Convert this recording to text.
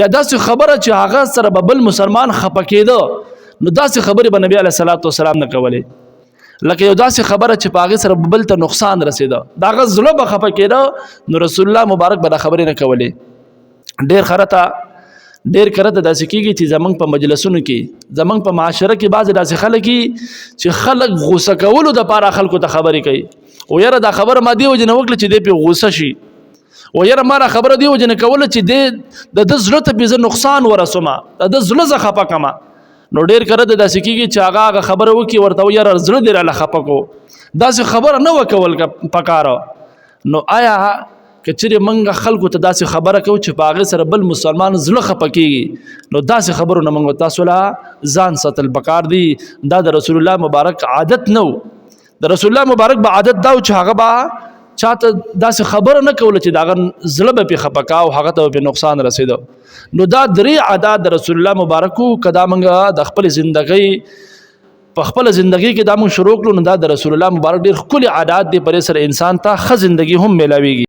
یا داسې خبره چې هغه سره به بل مسلمان خفه کېده نو داسې خبرې به نبی علیه الصلاة والسلام نه کولې. لکه یو داسې خبره چې په هغې سره بل ته نقصان رسېده د هغه زړه به خفه کېده نو رسول الله مبارک به دا خبرې نه کولې. ډېر کرته داسې کېږي چې زمونږ په مجلسونو کې زمونږ په معاشره کې بعضې داسې خلک چې خلک غوسه کولو دپاره خلکو ته خبرې کوي او یاره دا خبره ما دې وجې نه وکړه چې دی پرې غوسه شي او یاره ما دا خبره دې وجې نه کوله چې د ده زړه ته پرې زه نقصان ورسومه د ده زړه زه خفه کړمه. نو ډېر کرته داسې کېږي چې هغه خبره وکړي ورته و یاره زړه دې راله خفه کړو داسې خبره نه وکول پکاره. نو آیا که چېرې موږ خلکو ته داسې خبره کوو چې په هغې سره بل مسلمان زړه خفه کېږي نو داسې خبرو نه موږ تاسو له ځان ساتل پکار دي. دا د رسول الله مبارک عادت نه و. د رسول الله مبارک به عادت دا و چې هغه به چاته داسې خبره نه کوله چې د هغه زړه به پرې خفه کا او هغه ته به پرې نقصان رسېده. نو دا درې عادات د رسول الله مبارک وو. که دا موږ د خپل زندګۍ په خپل زندګۍ کې دا موږ شروع کړو نو دا د رسول الله مبارک ډېر ښکلي عادات دي. پرې سره انسان ته ښه زندګي هم میلاویږي.